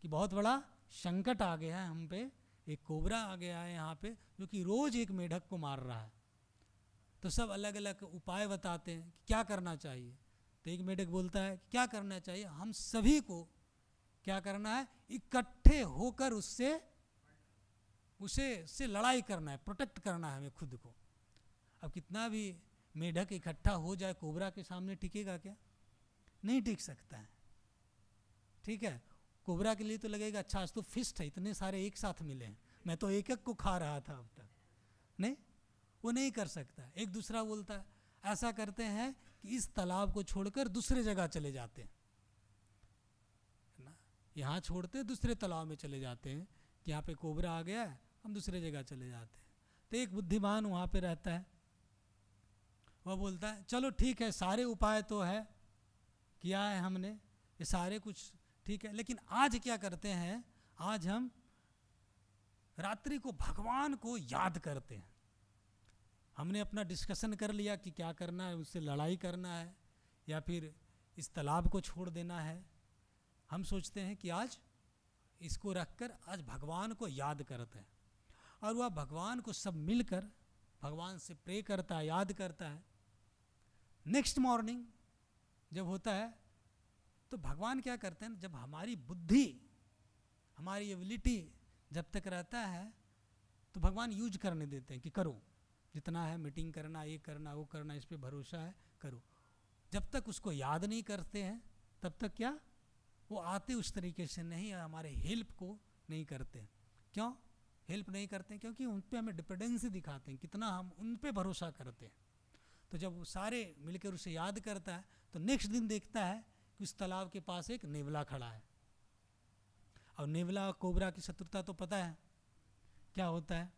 कि बहुत बड़ा संकट आ गया है हम पे, एक कोबरा आ गया है यहाँ पे जो कि रोज एक मेढक को मार रहा है। तो सब अलग अलग उपाय बताते हैं कि क्या करना चाहिए। तो एक मेढक बोलता है कि क्या करना चाहिए, हम सभी को क्या करना है, इकट्ठे होकर उससे लड़ाई करना है, प्रोटेक्ट करना है हमें खुद को। अब कितना भी मेढक इकट्ठा हो जाए कोबरा के सामने टिकेगा क्या? नहीं टिक सकता है। ठीक है, कोबरा के लिए तो लगेगा अच्छा आज तो फिस्ट है, इतने सारे एक साथ मिले हैं, मैं तो एक एक को खा रहा था अब तक। नहीं, वो नहीं कर सकता। एक दूसरा बोलता है ऐसा करते हैं कि इस तालाब को छोड़कर दूसरे जगह चले जाते हैं ना, यहाँ छोड़ते दूसरे तालाब में चले जाते हैं कि यहाँ पे कोबरा आ गया है, हम दूसरे जगह चले जाते हैं। तो एक बुद्धिमान वहाँ पे रहता है, वह बोलता है चलो ठीक है, सारे उपाय तो है, किया है हमने ये सारे कुछ ठीक है, लेकिन आज क्या करते हैं, आज हम रात्रि को भगवान को याद करते हैं। हमने अपना डिस्कशन कर लिया कि क्या करना है, उससे लड़ाई करना है या फिर इस तालाब को छोड़ देना है। हम सोचते हैं कि आज इसको रखकर आज भगवान को याद करते हैं, और वह भगवान को सब मिलकर भगवान से प्रे करता है, याद करता है। नेक्स्ट मॉर्निंग जब होता है तो भगवान क्या करते हैं, जब हमारी बुद्धि, हमारी एबिलिटी जब तक रहता है तो भगवान यूज करने देते हैं कि करो, जितना है मीटिंग करना, ये करना, वो करना, इस पे भरोसा है, करो। जब तक उसको याद नहीं करते हैं तब तक क्या वो आते उस तरीके से नहीं, हमारे हेल्प को नहीं करते। क्यों हेल्प नहीं करते हैं? क्योंकि उन पे हमें डिपेंडेंसी दिखाते हैं, कितना हम उन पे भरोसा करते हैं। तो जब वो सारे मिलकर उसे याद करता है तो नेक्स्ट दिन देखता है कि उस तालाब के पास एक नेवला खड़ा है। और नेवला और कोबरा की शत्रुता तो पता है क्या होता है,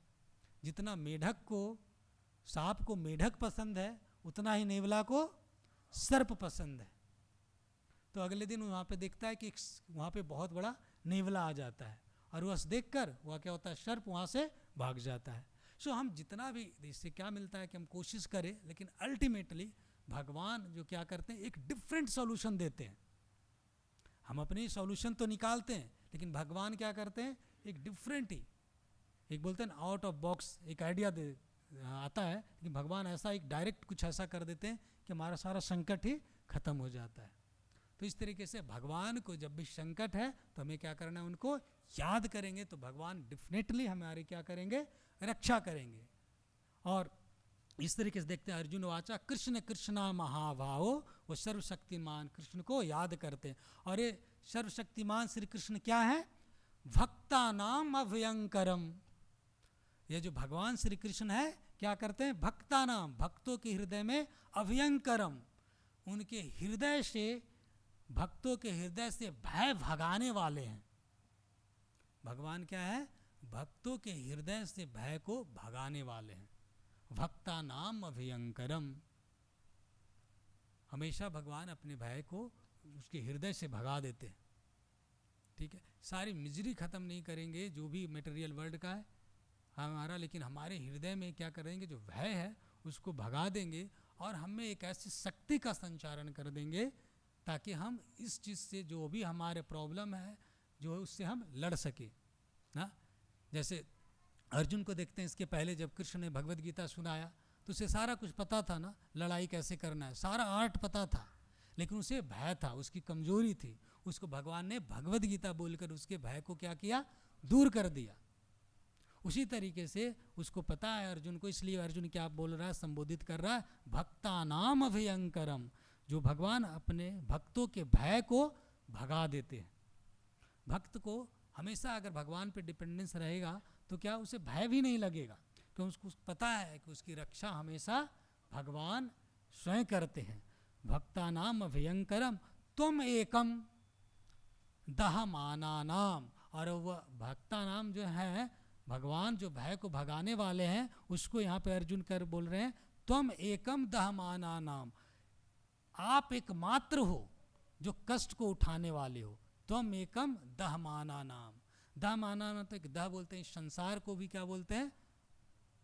जितना मेढक को, सांप को मेढक पसंद है उतना ही नेवला को सर्प पसंद है। तो अगले दिन वहाँ पे देखता है कि वहाँ पे बहुत बड़ा नेवला आ जाता है, और वह देखकर वह क्या होता है, सर्प वहाँ से भाग जाता है। सो हम जितना भी, इससे क्या मिलता है कि हम कोशिश करें, लेकिन अल्टीमेटली भगवान जो क्या करते हैं, एक डिफरेंट सॉल्यूशन देते हैं। हम अपनी सॉल्यूशन तो निकालते हैं, लेकिन भगवान क्या करते हैं, एक डिफरेंट ही, एक बोलते हैं आउट ऑफ बॉक्स एक आइडिया दे आता है, लेकिन भगवान ऐसा एक डायरेक्ट कुछ ऐसा कर देते हैं कि हमारा सारा संकट ही खत्म हो जाता है। तो इस तरीके से भगवान को जब भी संकट है तो हमें क्या करना है, उनको याद करेंगे तो भगवान डेफिनेटली हमारे क्या करेंगे, रक्षा करेंगे। और इस तरीके से देखते हैं, अर्जुन वाचा कृष्ण कृष्णा महाभावो, वो सर्वशक्तिमान कृष्ण को याद करते हैं। और ये सर्वशक्तिमान श्री कृष्ण क्या है, भक्ता नाम अभयंकरम। ये जो भगवान श्री कृष्ण है क्या करते हैं, भक्ता नाम, भक्तों के हृदय में अभयंकरम, उनके हृदय से, भक्तों के हृदय से भय भगाने वाले हैं। भगवान क्या है, भक्तों के हृदय से भय को भगाने वाले हैं। भक्ता नाम अभयंकरम, हमेशा भगवान अपने भय को उसके हृदय से भगा देते हैं। ठीक है, सारी मिजरी खत्म नहीं करेंगे जो भी मटेरियल वर्ल्ड का है हमारा, लेकिन हमारे हृदय में क्या करेंगे, जो भय है उसको भगा देंगे, और हमें एक ऐसी शक्ति का संचारण कर देंगे ताकि हम इस चीज़ से, जो भी हमारे प्रॉब्लम है जो है, उससे हम लड़ सके ना। जैसे अर्जुन को देखते हैं, इसके पहले जब कृष्ण ने भगवद गीता सुनाया तो उसे सारा कुछ पता था ना, लड़ाई कैसे करना है, सारा आर्ट पता था, लेकिन उसे भय था, उसकी कमजोरी थी। उसको भगवान ने भगवद गीता बोलकर उसके भय को क्या किया, दूर कर दिया। उसी तरीके से उसको पता है अर्जुन को, इसलिए अर्जुन क्या बोल रहा है, संबोधित कर रहा है, भक्ता नाम अभयंकरम, जो भगवान अपने भक्तों के भय को भगा देते हैं। भक्त को हमेशा अगर भगवान पे डिपेंडेंस रहेगा तो क्या उसे भय भी नहीं लगेगा, क्योंकि उसको पता है कि उसकी रक्षा हमेशा भगवान स्वयं करते हैं। भक्ता नाम अभयंकरम तुम एकम दहमाना नाम, और वह भक्ता नाम जो है भगवान जो भय को भगाने वाले हैं, उसको यहाँ पे अर्जुन कर बोल रहे हैं, तुम एकम दहमाना नाम, आप एकमात्र हो जो कष्ट को उठाने वाले हो। तुम एकम दहमाना नाम, दहमाना नाम तो एक दह बोलते हैं, संसार को भी क्या बोलते हैं,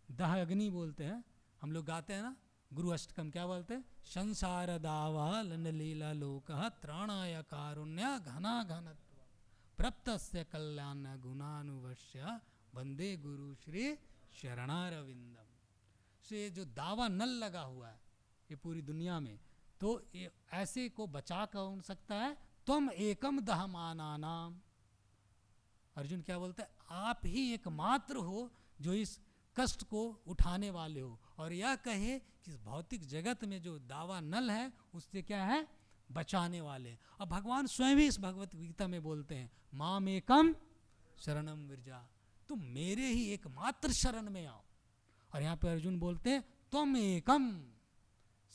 दह अग्नि बोलते हैं। हम लोग गाते हैं ना गुरु अष्टकम, क्या बोलते हैं, संसार दावा लन लीला लोक त्राणाय कारुण्य घना घनत्व प्रप्तस्य कल्याण गुणानुवश्य वंदे गुरु श्री शरणारविंदम। से जो दावा नल लगा हुआ है ये पूरी दुनिया में, तो ये ऐसे को बचा कौन सकता है? तुम एकम दहमाना नाम। अर्जुन क्या बोलता है? आप ही एकमात्र हो जो इस कष्ट को उठाने वाले हो, और यह कहे कि इस भौतिक जगत में जो दावा नल है उससे क्या है? बचाने वाले। अब भगवान स्वयं ही इस भगवत गीता में बोलते हैं, माम एकम शरणम विरजा, तुम मेरे ही एकमात्र शरण में आओ। और यहाँ पे अर्जुन बोलते हैं तुम एकम,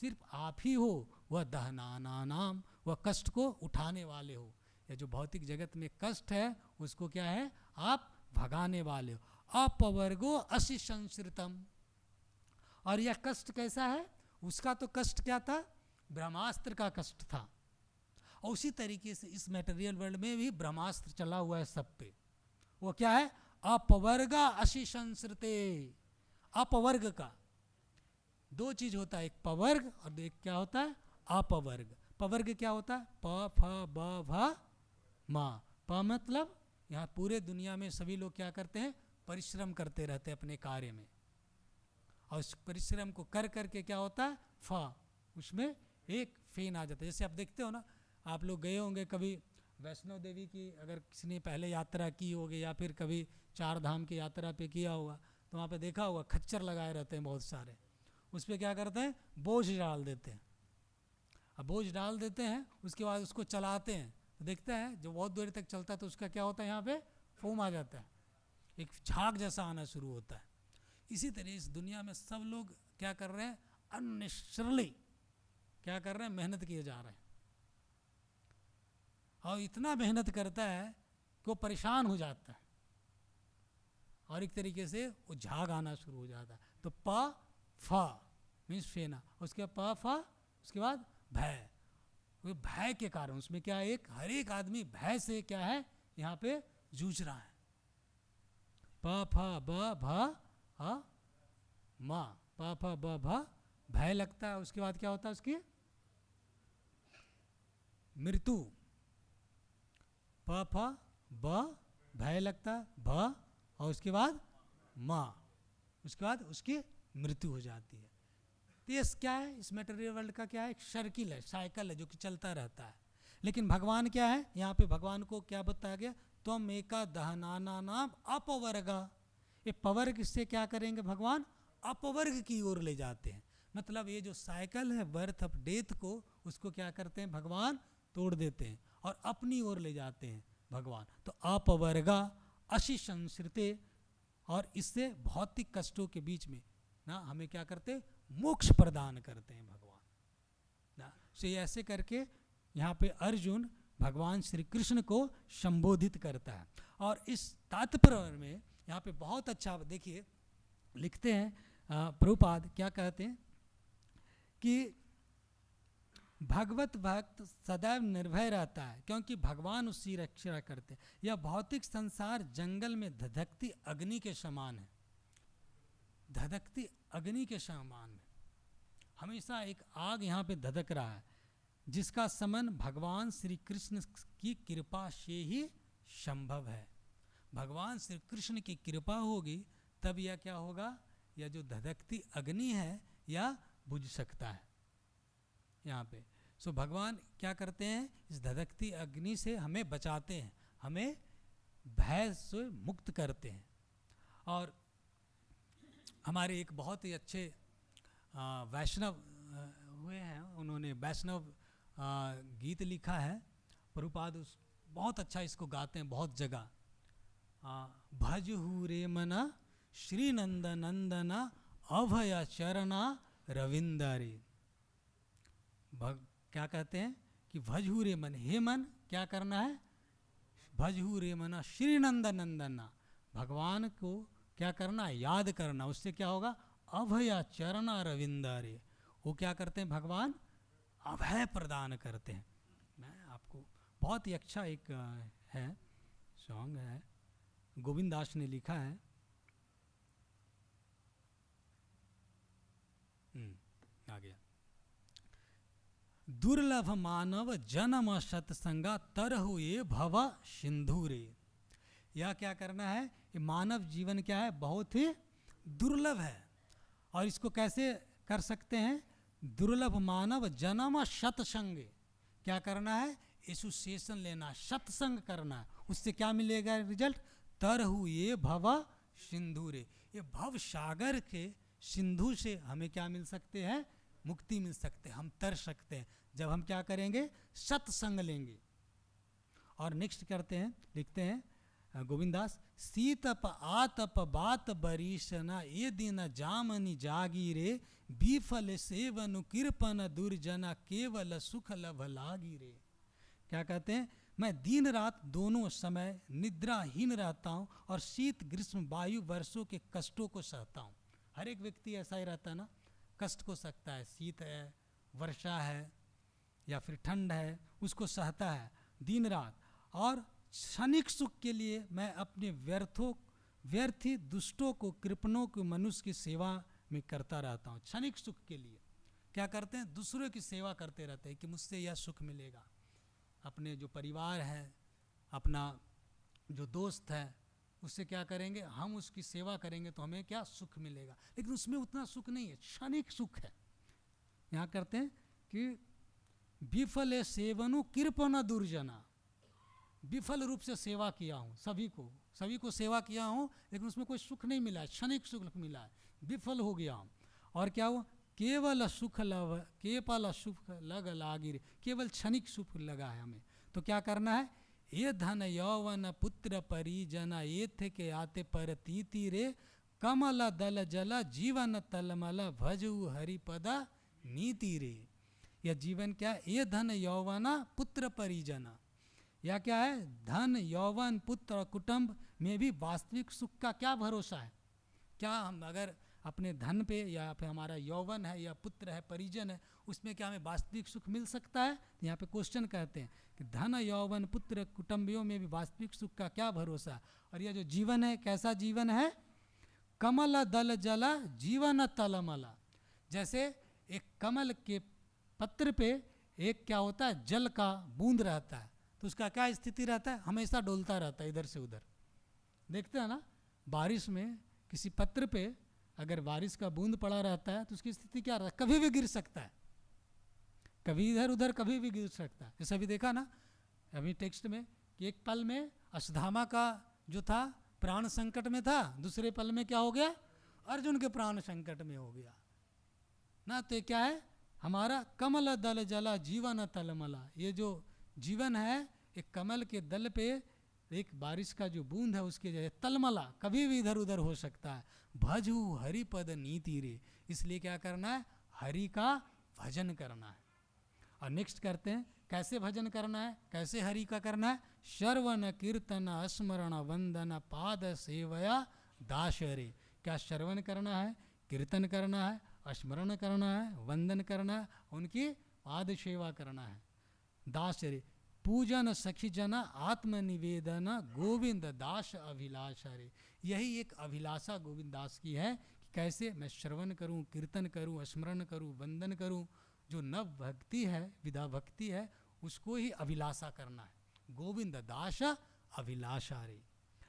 सिर्फ आप ही हो वह दहनाना नाम, वह कष्ट को उठाने वाले हो। यह जो भौतिक जगत में कष्ट है उसको क्या है? आप भगाने वाले हो। अपवर्गो असि संसृतम। और यह कष्ट कैसा है? उसका तो कष्ट क्या था? ब्रह्मास्त्र का कष्ट था। और उसी तरीके से इस मटेरियल वर्ल्ड में भी ब्रह्मास्त्र चला हुआ है सब पे। वो क्या है? अपवर्गा असि संसृते। अपवर्ग का दो चीज होता है, एक पवर्ग और एक क्या होता है? अपवर्ग। पवर्ग क्या होता है? प फ ब भ म। प मतलब यहाँ पूरे दुनिया में सभी लोग क्या करते हैं? परिश्रम करते रहते हैं अपने कार्य में, और उस परिश्रम को कर करके क्या होता है? फ, उसमें एक फेन आ जाता है। जैसे आप देखते हो ना, आप लोग गए होंगे कभी वैष्णो देवी की, अगर किसी ने पहले यात्रा की होगी या फिर कभी चार धाम की यात्रा पे किया होगा, तो वहाँ पे देखा होगा खच्चर लगाए रहते हैं बहुत सारे। उस पर क्या करते हैं? बोझ डाल देते हैं। अब बोझ डाल देते हैं, उसके बाद उसको चलाते हैं, तो देखते हैं जो बहुत देर तक चलता है तो उसका क्या होता है? यहाँ पे फोम आ जाता है, एक झाग जैसा आना शुरू होता है। इसी तरह इस दुनिया में सब लोग क्या कर रहे हैं? अननेचुरली क्या कर रहे हैं? मेहनत किए जा रहे हैं, और इतना मेहनत करता है कि वो परेशान हो जाता है, और एक तरीके से वो झाग आना शुरू हो जाता है। तो प फ मीन्स फेना, उसके बाद प फ, उसके बाद भय। वो भय के कारण उसमें क्या है? एक हर एक आदमी भय से क्या है? यहाँ पे जूझ रहा है। प फ ब भ ह म, प फ ब भ, भय लगता है। उसके बाद क्या होता है? उसकी मृत्यु। प फ ब, भय लगता है, भ, और उसके बाद म, उसके बाद उसकी मृत्यु हो जाती है। तो ये क्या है? इस मटेरियल वर्ल्ड का क्या है? एक सर्किल है, साइकिल है जो कि चलता रहता है। लेकिन भगवान क्या है? यहाँ पे भगवान को क्या बताया गया? त्वम एका दहनाना नाम अपवर्गा। ये पवर्ग से क्या करेंगे भगवान? अपवर्ग की ओर ले जाते हैं। मतलब ये जो साइकिल है बर्थ ऑफ डेथ को, उसको क्या करते हैं भगवान? तोड़ देते हैं और अपनी ओर ले जाते हैं भगवान। तो अपवर्गा असि संसृते, और इससे भौतिक कष्टों के बीच में ना हमें क्या करते? मोक्ष प्रदान करते हैं भगवान ना। सो ऐसे करके यहाँ पे अर्जुन भगवान श्री कृष्ण को संबोधित करता है। और इस तात्पर्य में यहाँ पे बहुत अच्छा देखिए लिखते हैं प्रभुपाद क्या कहते हैं कि भगवत भक्त सदैव निर्भय रहता है क्योंकि भगवान उसकी रक्षा करते हैं। यह भौतिक संसार जंगल में धधकती अग्नि के समान है। धधकती अग्नि के समान है, हमेशा एक आग यहाँ पे धधक रहा है, जिसका समन भगवान श्री कृष्ण की कृपा से ही संभव है। भगवान श्री कृष्ण की कृपा होगी तब यह क्या होगा? यह जो धधकती अग्नि है यह बुझ सकता है यहाँ पे। सो भगवान क्या करते हैं? इस धधकती अग्नि से हमें बचाते हैं, हमें भय से मुक्त करते हैं। और हमारे एक बहुत ही अच्छे वैष्णव हुए हैं, उन्होंने वैष्णव गीत लिखा है। प्रभुपाद उस बहुत अच्छा इसको गाते हैं बहुत जगह। भजहु रे मना श्री नंद नंदना अभय चरणा रविंदरे। क्या कहते हैं कि भजहु रे मन, हे मन क्या करना है? भजहु रे मना श्री नंद नंदना, भगवान को क्या करना है? याद करना। उससे क्या होगा? अभय चरणा रविंदरे। वो क्या करते हैं? भगवान अभय प्रदान करते हैं। मैं आपको बहुत ही अच्छा एक है सॉन्ग है, गोविंद दास ने लिखा है। आ गया। दुर्लभ मानव जन्म सत्संगा तरहु ये भव सिंधुरे। यह क्या करना है, ये मानव जीवन क्या है, बहुत ही दुर्लभ है। और इसको कैसे कर सकते हैं, दुर्लभ मानव जन्म सत्संग। क्या करना है, एसोसिएशन लेना, सत्संग करना, उससे क्या मिलेगा रिजल्ट, तरहु ये भव सिंधुरे। ये भव सागर के सिंधु से हमें क्या मिल सकते हैं, मुक्ति मिल सकते हैं, हम तर सकते हैं जब हम क्या करेंगे, सत्संग लेंगे। और नेक्स्ट करते हैं, लिखते हैं गोविंदास, सीतप आतप बात बरीशना ये दिन जामनी जागीरे, विफल सेवन कृपन दुर्जना केवल सुख लभ लागीरे। क्या कहते हैं, मैं दिन रात दोनों समय निद्राहीन रहता हूँ और शीत ग्रीष्म वायु वर्षों के कष्टों को सहता हूँ। हर एक व्यक्ति ऐसा ही रहता है ना, कष्ट को सकता है, शीत है, वर्षा है या फिर ठंड है, उसको सहता है दिन रात। और क्षणिक सुख के लिए मैं अपने व्यर्थी दुष्टों को, कृपणों को मनुष्य की सेवा में करता रहता हूँ। क्षणिक सुख के लिए क्या करते हैं, दूसरों की सेवा करते रहते हैं कि मुझसे यह सुख मिलेगा। अपने जो परिवार है, अपना जो दोस्त है, उससे क्या करेंगे, हम उसकी सेवा करेंगे तो हमें क्या सुख मिलेगा, लेकिन उसमें उतना सुख नहीं है, क्षणिक सुख है। यहाँ करते हैं कि विफल सेवनु कृपण दुर्जना, विफल रूप से सेवा किया हूँ, सभी को सेवा किया हूँ, लेकिन उसमें कोई सुख नहीं मिला है, क्षणिक सुख मिला है, विफल हो गया हूँ। और क्या हुआ, केवल सुख लग लागिर, केवल क्षणिक सुख लगा है हमें। तो क्या करना है, ये धन यौवन पुत्र परिजना ये थे के आते परतीति रे, कमल दल जल जीवन तलमल भजु हरिपदा नीति रे। यह जीवन क्या है, ये धन यौवन पुत्र परिजना, या क्या है, धन यौवन पुत्र और कुटुंब में भी वास्तविक सुख का क्या भरोसा है। क्या हम अगर अपने धन पे या फिर हमारा यौवन है या पुत्र है, परिजन है, उसमें क्या हमें वास्तविक सुख मिल सकता है। तो यहाँ पे क्वेश्चन कहते हैं कि धन यौवन पुत्र कुटुंबियों में भी वास्तविक सुख का क्या भरोसा। और यह जो जीवन है, कैसा जीवन है, कमल दल जला जीवन तलमला। जैसे एक कमल के पत्र पे एक क्या होता है, जल का बूंद रहता है, तो उसका क्या स्थिति रहता है, हमेशा डोलता रहता है इधर से उधर। देखते हैं ना, बारिश में किसी पत्र पे अगर बारिश का बूंद पड़ा रहता है तो उसकी स्थिति क्या रहता है, कभी भी गिर सकता है, कभी इधर उधर कभी भी गिर सकता है। जैसे अभी देखा ना अभी टेक्स्ट में कि एक पल में अश्वत्थामा का जो था प्राण संकट में था, दूसरे पल में क्या हो गया, अर्जुन के प्राण संकट में हो गया ना। तो क्या है, हमारा कमल दल जला जीवन तलमला, ये जो जीवन है एक कमल के दल पे एक बारिश का जो बूंद है उसके जैसे तलमला, कभी भी इधर उधर हो सकता है। भजू हरिपद नीति रे, इसलिए क्या करना है, हरि का भजन करना है। और नेक्स्ट करते हैं, कैसे भजन करना है, कैसे हरि का करना है, श्रवण कीर्तन स्मरण वंदन पाद सेवया दास रे। क्या श्रवण करना है, कीर्तन करना है, स्मरण करना है, वंदन करना है, उनकी पाद सेवा करना है। दास रे पूजन सखी जन आत्मनिवेदन गोविंद दास अभिलाषा रे। यही एक अभिलाषा गोविंद दास की है कि कैसे मैं श्रवण करूं, कीर्तन करूं, स्मरण करूं, वंदन करूं। जो नव भक्ति है, विधा भक्ति है, उसको ही अभिलाषा करना है। गोविंद दास अभिलाषा रे।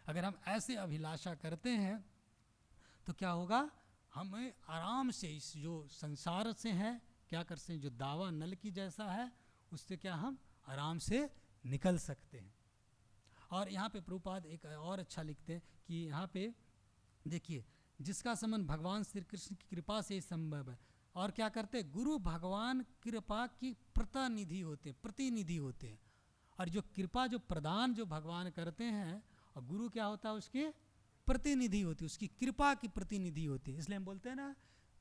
अगर हम ऐसे अभिलाषा करते हैं तो क्या होगा, हमें आराम से इस जो संसार से है क्या कर सकते हैं, जो दावा नल की जैसा है, उससे क्या हम आराम से निकल सकते हैं। और यहाँ पे प्रभुपाद एक और अच्छा लिखते हैं कि यहाँ पे देखिए, जिसका संबंध भगवान श्री कृष्ण की कृपा से संभव है। और क्या करते हैं, गुरु भगवान कृपा की प्रतिनिधि होते हैं। और जो कृपा जो प्रदान जो भगवान करते हैं, और गुरु क्या होता है, उसके प्रतिनिधि होती है, उसकी कृपा की प्रतिनिधि होती है। इसलिए हम बोलते हैं ना,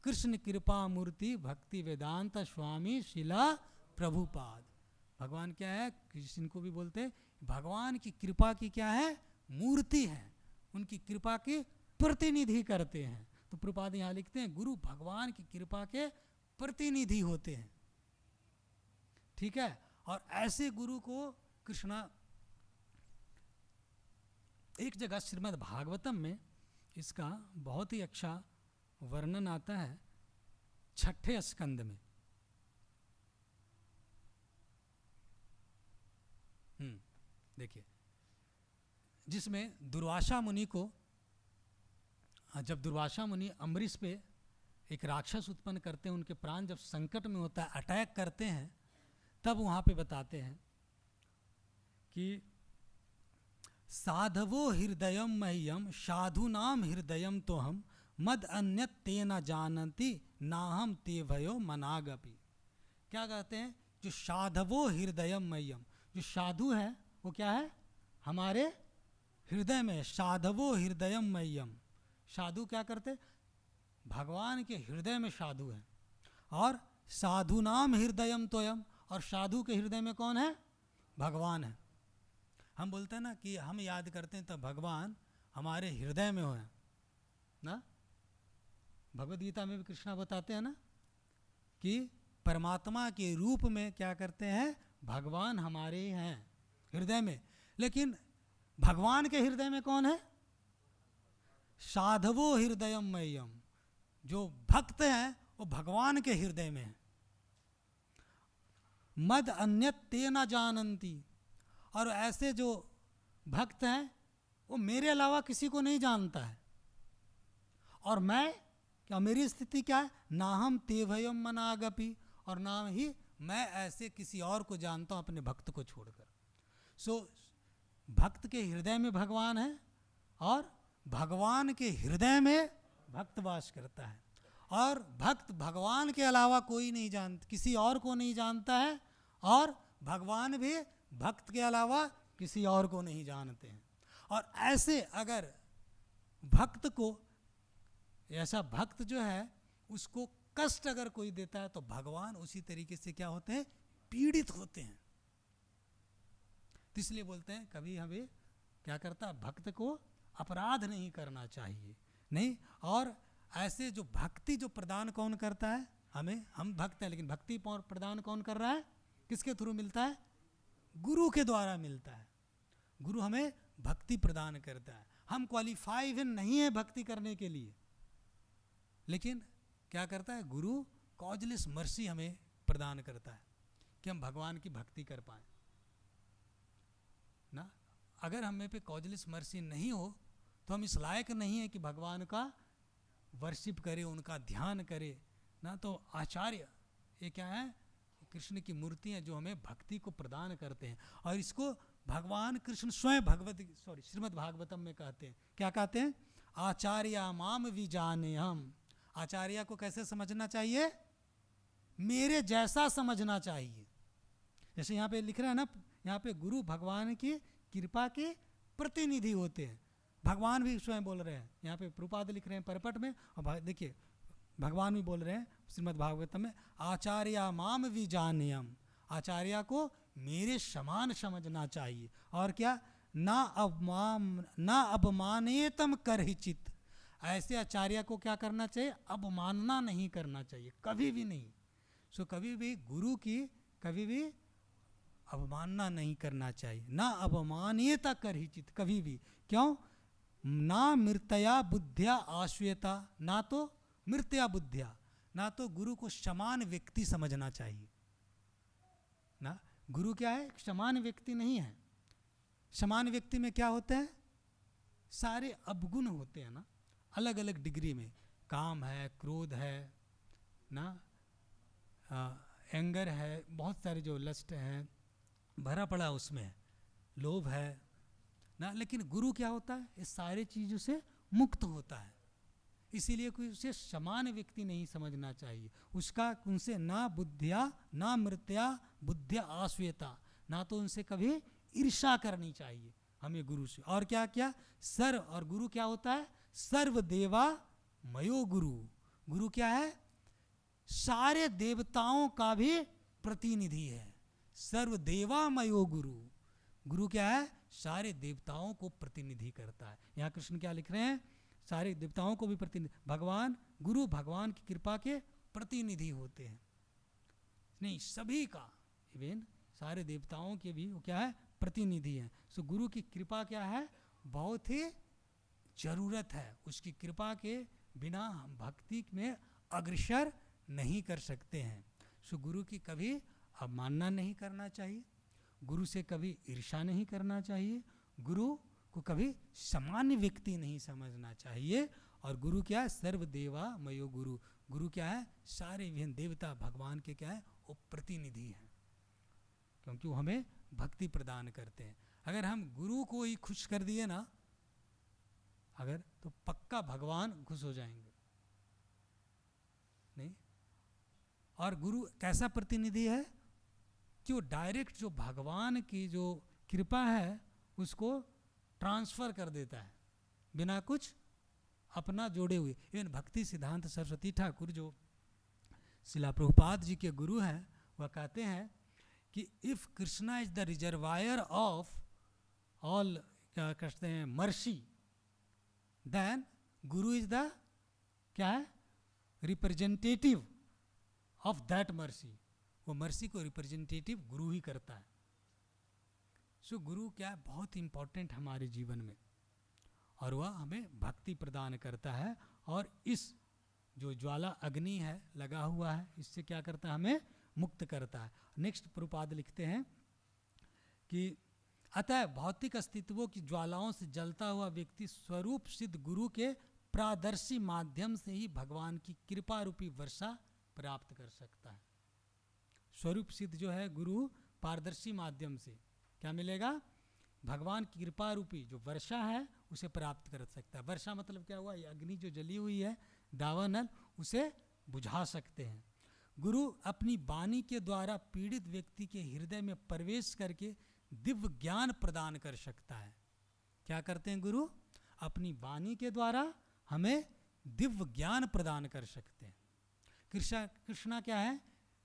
कृष्ण कृपा मूर्ति भक्ति वेदांत स्वामी शिला प्रभुपाद। भगवान क्या है, कृष्ण को भी बोलते हैं भगवान की कृपा की क्या है, मूर्ति है, उनकी कृपा के प्रतिनिधि करते हैं। तो प्रभुपाद यहाँ लिखते हैं गुरु भगवान की कृपा के प्रतिनिधि होते हैं, ठीक है। और ऐसे गुरु को कृष्णा एक जगह श्रीमद् भागवतम में इसका बहुत ही अच्छा वर्णन आता है, 6ठे स्कंद में। देखिए, जिसमें दुर्वासा मुनि को, जब दुर्वासा मुनि अम्बरीश पे एक राक्षस उत्पन्न करते हैं, उनके प्राण जब संकट में होता है, अटैक करते हैं, तब वहाँ पे बताते हैं कि साधवो हृदयम मह्यम साधुनाम हृदयम तो हम मद अन्यत ते न जानती नाहम ते भयो मनागपि। क्या कहते हैं? जो साधवो हृदयम मह्यम, जो साधु है वो क्या है? हमारे हृदय में। साधवो हृदयम मह्यम, साधु क्या करते? भगवान के हृदय में साधु है। और साधु नाम हृदयम तोयम, और साधु के हृदय में कौन है? भगवान है। हम बोलते हैं ना कि हम याद करते हैं तो भगवान हमारे हृदय में हो ना। भगवद गीता में भी कृष्णा बताते हैं ना कि परमात्मा के रूप में क्या करते हैं? भगवान हमारे हैं हृदय में। लेकिन भगवान के हृदय में कौन है? साधवो हृदयम मह्यम, जो भक्त हैं वो भगवान के हृदय में है। मद अन्यत ते न जानन्ति, और ऐसे जो भक्त हैं वो मेरे अलावा किसी को नहीं जानता है। और मैं क्या, मेरी स्थिति क्या है? ना हम ते भयम मनागपि, और ना ही मैं ऐसे किसी और को जानता हूँ अपने भक्त को छोड़कर। सो भक्त के हृदय में भगवान है, और भगवान के हृदय में भक्त वास करता है। और भक्त भगवान के अलावा कोई नहीं जानता, किसी और को नहीं जानता है, और भगवान भी भक्त के अलावा किसी और को नहीं जानते हैं। और ऐसे अगर भक्त को, ऐसा भक्त जो है उसको कष्ट अगर कोई देता है तो भगवान उसी तरीके से क्या होते हैं? पीड़ित होते हैं। तो इसलिए बोलते हैं कभी हमें क्या करता है? भक्त को अपराध नहीं करना चाहिए, नहीं। और ऐसे जो भक्ति जो प्रदान कौन करता है हमें? हम भक्त हैं, लेकिन भक्ति प्रदान कौन कर रहा है? किसके थ्रू मिलता है? गुरु के द्वारा मिलता है। गुरु हमें भक्ति प्रदान करता है। हम क्वालिफाइड नहीं है भक्ति करने के लिए, लेकिन क्या करता है? गुरु कॉजलेस मर्सी हमें प्रदान करता है कि हम भगवान की भक्ति कर पाए ना। अगर हमें पे कॉजलेस मर्सी नहीं हो तो हम इस लायक नहीं है कि भगवान का वर्शिप करें, उनका ध्यान करें ना। तो आचार्य ये क्या है? कृष्ण की मूर्ति है जो हमें भक्ति को प्रदान करते हैं। और इसको भगवान कृष्ण स्वयं श्रीमद् भागवतम में कहते हैं। क्या कहते हैं? आचार्य माम विजाने हम। आचार्य को कैसे समझना चाहिए? मेरे जैसा समझना चाहिए। जैसे यहाँ पे लिख रहा है ना, यहाँ पे गुरु भगवान की कृपा के प्रतिनिधि होते हैं। भगवान भी स्वयं बोल रहे हैं, यहाँ पे प्रभुपाद लिख रहे हैं परपट में, और देखिए भगवान भी बोल रहे हैं श्रीमद् भागवतम में, आचार्य माम विजान्यम। आचार्य को मेरे समान समझना चाहिए। और क्या? ना अपमानेतम करहिचित। ऐसे आचार्य को क्या करना चाहिए? अवमानना नहीं करना चाहिए, कभी भी नहीं। सो कभी भी गुरु की कभी भी अवमानना नहीं करना चाहिए। ना अवमानेता करहिचित, कभी भी। क्यों? ना मृतया बुद्धिया आश्वेता, ना तो मृत्या बुद्धिया, ना तो गुरु को समान व्यक्ति समझना चाहिए ना। गुरु क्या है? समान व्यक्ति नहीं है। समान व्यक्ति में क्या होते हैं? सारे अवगुण होते हैं ना, अलग अलग डिग्री में। काम है, क्रोध है ना, एंगर है, बहुत सारे जो लस्ट है भरा पड़ा उसमें, लोभ है ना। लेकिन गुरु क्या होता है? इस सारी चीज़ों से मुक्त होता है। इसीलिए कोई उसे समान व्यक्ति नहीं समझना चाहिए। उसका उनसे ना बुद्धिया ना मृत्या बुद्धिया आश्वेता, ना तो उनसे कभी ईर्ष्या करनी चाहिए हमें गुरु से। और क्या क्या? और गुरु क्या होता है? सर्वदेवा मयो गुरु। गुरु क्या है? सारे देवताओं का भी प्रतिनिधि है। सर्वदेवा मयो गुरु। गुरु क्या है? सारे देवताओं को प्रतिनिधि करता है। यहाँ कृष्ण क्या लिख रहे हैं? सारे देवताओं को भी प्रतिनिधि। भगवान गुरु भगवान की कृपा के प्रतिनिधि होते हैं, नहीं सभी का, इवन सारे देवताओं के भी वो क्या है? प्रतिनिधि हैं। सो गुरु की कृपा क्या है? बहुत ही जरूरत है। उसकी कृपा के बिना हम भक्ति में अग्रसर नहीं कर सकते हैं। सो गुरु की कभी अवमानना नहीं करना चाहिए, गुरु से कभी ईर्ष्या नहीं करना चाहिए, गुरु को कभी सामान्य व्यक्ति नहीं समझना चाहिए। और गुरु क्या है? सर्वदेवा मयो गुरु। गुरु क्या है? सारे विभिन्न देवता भगवान के क्या है? वो प्रतिनिधि हैं, क्योंकि वो हमें भक्ति प्रदान करते हैं। अगर हम गुरु को ही खुश कर दिए ना, अगर, तो पक्का भगवान खुश हो जाएंगे। नहीं? और गुरु कैसा प्रतिनिधि है कि वो डायरेक्ट जो भगवान की जो कृपा है उसको ट्रांसफर कर देता है बिना कुछ अपना जोड़े हुए। इवन भक्ति सिद्धांत सरस्वती ठाकुर जो शिला प्रभुपाद जी के गुरु हैं, वह कहते हैं कि if Krishna is the reservoir of all, क्या कहते हैं, mercy, then Guru is the क्या है? Representative of that mercy. वो मर्सी को रिप्रेजेंटेटिव गुरु ही करता है। सो गुरु क्या है? बहुत इंपॉर्टेंट हमारे जीवन में, और वह हमें भक्ति प्रदान करता है। और इस जो ज्वाला अग्नि है लगा हुआ है, इससे क्या करता है? हमें मुक्त करता है। नेक्स्ट प्रभुपाद लिखते हैं कि अतः भौतिक अस्तित्वों की ज्वालाओं से जलता हुआ व्यक्ति स्वरूप सिद्ध गुरु के प्रादर्शी माध्यम से ही भगवान की कृपा रूपी वर्षा प्राप्त कर सकता है। स्वरूप सिद्ध जो है गुरु पारदर्शी माध्यम से क्या मिलेगा? भगवान की कृपा रूपी जो वर्षा है उसे प्राप्त कर सकता है। वर्षा मतलब क्या हुआ? ये अग्नि जो जली हुई है, दावानल, उसे बुझा सकते हैं। गुरु अपनी वाणी के द्वारा पीड़ित व्यक्ति के हृदय में प्रवेश करके दिव्य ज्ञान प्रदान कर सकता है। क्या करते हैं गुरु? अपनी वाणी के द्वारा हमें दिव्य ज्ञान प्रदान कर सकते हैं। कृष्णा क्या है?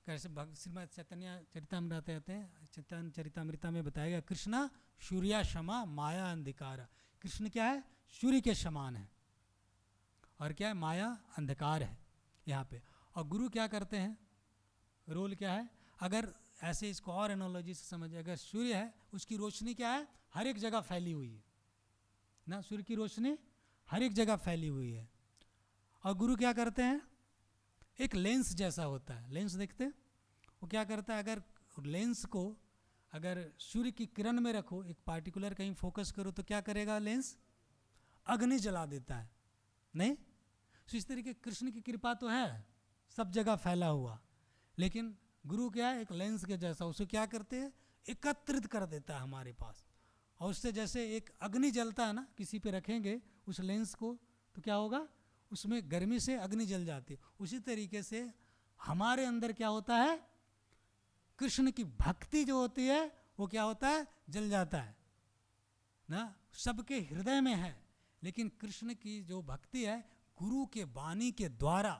कैसे श्रीमद् चैतन्य चरितामृत कहते हैं, चैतन्य चरितामृता में बताया गया, कृष्णा सूर्या क्षमा माया अंधकार। कृष्ण क्या है? सूर्य के समान है, और क्या है? माया अंधकार है यहाँ पे। और गुरु क्या करते हैं? रोल क्या है? अगर ऐसे इसको और एनोलॉजी से समझिए, अगर सूर्य है उसकी रोशनी क्या है? हर एक जगह फैली हुई है ना, सूर्य की रोशनी हर एक जगह फैली हुई है। और गुरु क्या करते हैं? एक लेंस जैसा होता है, लेंस देखते हैं, वो क्या करता है? अगर लेंस को अगर सूर्य की किरण में रखो, एक पार्टिकुलर कहीं फोकस करो, तो क्या करेगा लेंस? अग्नि जला देता है, नहीं? तो इस तरीके कृष्ण की कृपा तो है सब जगह फैला हुआ, लेकिन गुरु क्या है? एक लेंस के जैसा, उसे क्या करते हैं? एकत्रित कर देता है हमारे पास। और उससे जैसे एक अग्नि जलता है ना, किसी पे रखेंगे उस लेंस को, तो क्या होगा? उसमें गर्मी से अग्नि जल जाती है। उसी तरीके से हमारे अंदर क्या होता है? कृष्ण की भक्ति जो होती है वो क्या होता है? जल जाता है ना। सबके हृदय में है, लेकिन कृष्ण की जो भक्ति है गुरु के वाणी के द्वारा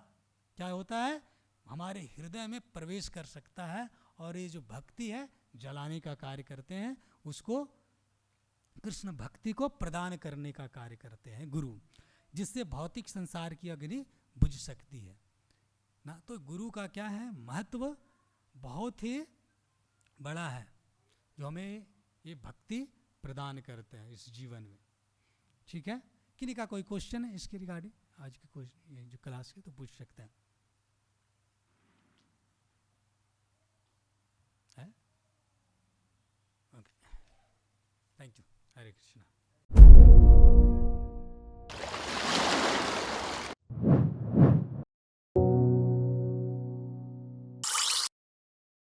क्या होता है? हमारे हृदय में प्रवेश कर सकता है, और ये जो भक्ति है जलाने का कार्य करते हैं, उसको कृष्ण भक्ति को प्रदान करने का कार्य करते हैं गुरु, जिससे भौतिक संसार की अग्नि बुझ सकती है ना। तो गुरु का क्या है? महत्व बहुत ही बड़ा है, जो हमें ये भक्ति प्रदान करते हैं इस जीवन में। ठीक है, किन्हीं का कोई क्वेश्चन है इसके रिगार्डिंग आज के जो क्लास के, तो पूछ सकते हैं। Okay, thank you. Hare Krishna.